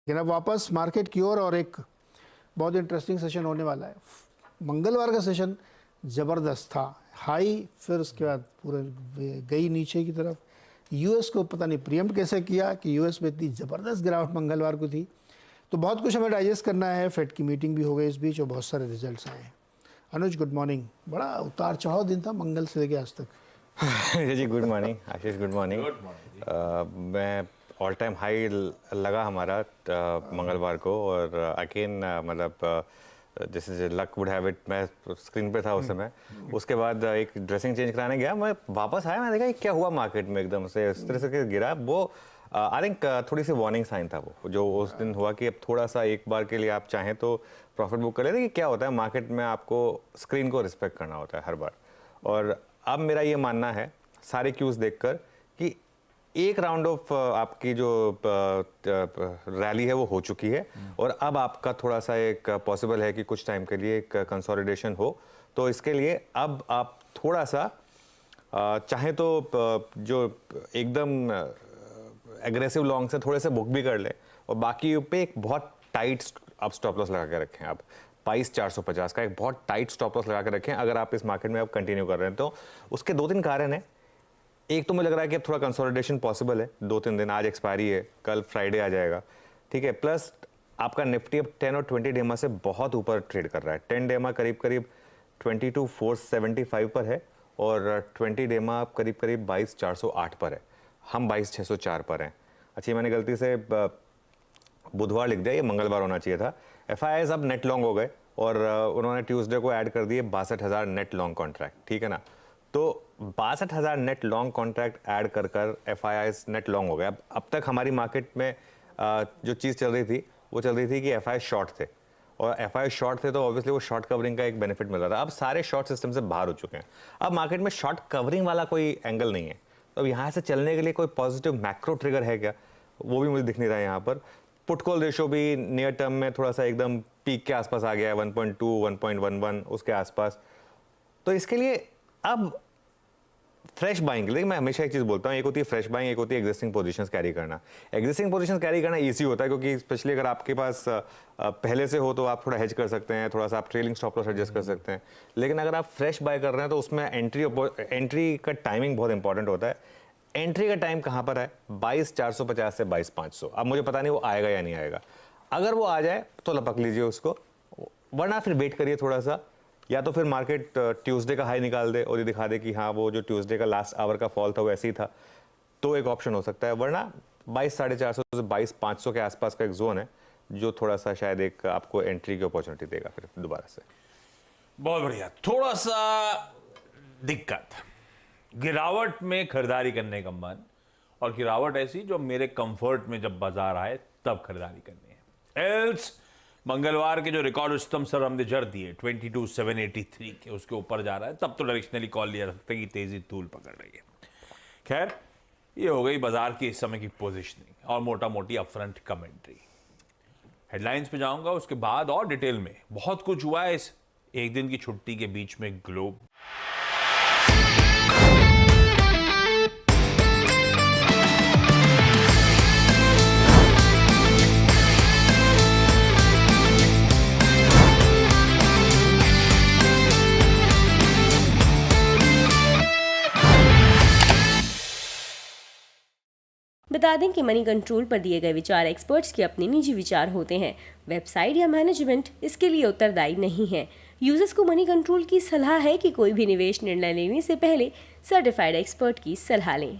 लेकिन अब वापस मार्केट की ओर और एक बहुत इंटरेस्टिंग सेशन होने वाला है। मंगलवार का सेशन ज़बरदस्त था, हाई, फिर उसके बाद पूरे गई नीचे की तरफ। यूएस को पता नहीं प्रीएम्प्ट कैसे किया कि यूएस में इतनी ज़बरदस्त गिरावट मंगलवार को थी। तो बहुत कुछ हमें डाइजेस्ट करना है। फेड की मीटिंग भी हो गई इस बीच और बहुत सारे रिजल्ट्स आए हैं। अनुज, गुड मॉर्निंग। बड़ा उतार चढ़ाव दिन था मंगल से लेके आज तक। जी गुड मॉर्निंग आशीष, गुड मॉर्निंग। मैं ऑल टाइम हाई लगा हमारा मंगलवार को, और अगेन मतलब जैसे लक वुड हैव इट, मैं स्क्रीन पे था उस समय। उसके बाद एक ड्रेसिंग चेंज कराने गया, मैं वापस आया, मैंने देखा क्या हुआ मार्केट में, एकदम से इस तरह से गिरा। वो आई थिंक थोड़ी सी वार्निंग साइन था वो जो उस दिन हुआ कि अब थोड़ा सा एक बार के लिए आप चाहें तो प्रॉफिट बुक कर लेते कि क्या होता है मार्केट में, आपको स्क्रीन को रिस्पेक्ट करना होता है हर बार। और अब मेरा ये मानना है सारे क्यूज देखकर कि एक राउंड ऑफ आपकी जो रैली है वो हो चुकी है, और अब आपका थोड़ा सा एक पॉसिबल है कि कुछ टाइम के लिए एक कंसोलिडेशन हो। तो इसके लिए अब आप थोड़ा सा चाहे तो जो एकदम एग्रेसिव लॉन्ग से थोड़े से बुक भी कर ले, और बाकी पे एक बहुत टाइट आप स्टॉप लॉस लगा के रखें। आप 22,450 का एक बहुत टाइट स्टॉप लॉस लगा के रखें अगर आप इस मार्केट में आप कंटिन्यू कर रहे हैं। तो उसके 2-3 कारण हैं। एक तो मुझे लग रहा है कि अब थोड़ा कंसोलिडेशन पॉसिबल है 2-3 दिन, आज एक्सपायरी है, कल फ्राइडे आ जाएगा, ठीक है। प्लस आपका निफ्टी अब 10 और 20 डेमा से बहुत ऊपर ट्रेड कर रहा है। 10 डेमा करीब करीब 22,475 पर है, और 20 डेमा करीब करीब 22,408 पर है। हम 22,604 पर हैं। अच्छी, मैंने गलती से बुधवार लिख दिया, ये मंगलवार होना चाहिए था। FIIs अब नेट लॉन्ग हो गए, और उन्होंने ट्यूसडे को ऐड कर दिए 62,000 नेट लॉन्ग कॉन्ट्रैक्ट, ठीक है ना। तो 62,000 नेट लॉन्ग कॉन्ट्रैक्ट ऐड कर कर FIIs नेट लॉन्ग हो गए। अब तक हमारी मार्केट में जो चीज़ चल रही थी वो चल रही थी कि FIIs शॉर्ट थे, और FIIs शॉर्ट थे तो ऑब्वियसली वो शॉर्ट कवरिंग का एक बेनिफिट मिल रहा था। अब सारे शॉर्ट सिस्टम से बाहर हो चुके हैं, अब मार्केट में शॉर्ट कवरिंग वाला कोई एंगल नहीं है। तो अब यहाँ से चलने के लिए कोई पॉजिटिव मैक्रो ट्रिगर है क्या, वो भी मुझे दिख नहीं रहा है यहाँ पर। पुट कॉल रेशो भी नियर टर्म में थोड़ा सा एकदम पीक के आसपास आ गया है, 1.2 1.11 उसके आसपास। तो इसके लिए अब फ्रेश बाइंग, लेकिन मैं हमेशा एक चीज़ बोलता हूँ, एक होती है फ्रेश बाइंग, एक होती है एग्जिस्टिंग पोजीशंस कैरी करना। एग्जिस्टिंग पोजीशंस कैरी करना इजी होता है, क्योंकि स्पेशली अगर आपके पास पहले से हो तो आप थोड़ा हेज कर सकते हैं, थोड़ा सा आप ट्रेलिंग स्टॉप लॉस एडजस्ट कर सकते हैं। लेकिन अगर आप फ्रेश बाय कर रहे हैं तो उसमें एंट्री का टाइमिंग बहुत इंपॉर्टेंट होता है। एंट्री का टाइम कहाँ पर है? 22,450 से 22,500। अब मुझे पता नहीं वो आएगा या नहीं आएगा। अगर वो आ जाए तो लपक लीजिए उसको, वरना फिर वेट करिए थोड़ा सा, या तो फिर मार्केट ट्यूसडे का हाई निकाल दे और ये दिखा दे कि हाँ वो जो ट्यूसडे का लास्ट आवर का फॉल था वो ऐसे ही था, तो एक ऑप्शन हो सकता है। वरना 22,450 से 22,500 के आसपास का एक जोन है जो थोड़ा सा शायद एक आपको एंट्री की अपॉर्चुनिटी देगा फिर दोबारा से। बहुत बढ़िया। थोड़ा सा दिक्कत, गिरावट में खरीदारी करने का मन, और गिरावट ऐसी जो मेरे कंफर्ट में जब बाजार आए तब खरीदारी करनी है। एल्स मंगलवार के जो रिकॉर्ड उच्चतम स्तर हमने जड़ दिए 22,783 के, उसके ऊपर जा रहा है, तब तो डायरेक्शनली कॉल लिया जा सकता है कि तेजी तूल पकड़ रही है। खैर, ये हो गई बाजार की इस समय की पोजीशनिंग और मोटा मोटी अपफ्रंट कमेंट्री। हेडलाइंस पे जाऊंगा, उसके बाद और डिटेल में बहुत कुछ हुआ है इस एक दिन की छुट्टी के बीच में ग्लोब। बता दें कि मनी कंट्रोल पर दिए गए विचार एक्सपर्ट्स के अपने निजी विचार होते हैं। वेबसाइट या मैनेजमेंट इसके लिए उत्तरदायी नहीं है। यूजर्स को मनी कंट्रोल की सलाह है कि कोई भी निवेश निर्णय लेने से पहले सर्टिफाइड एक्सपर्ट की सलाह लें।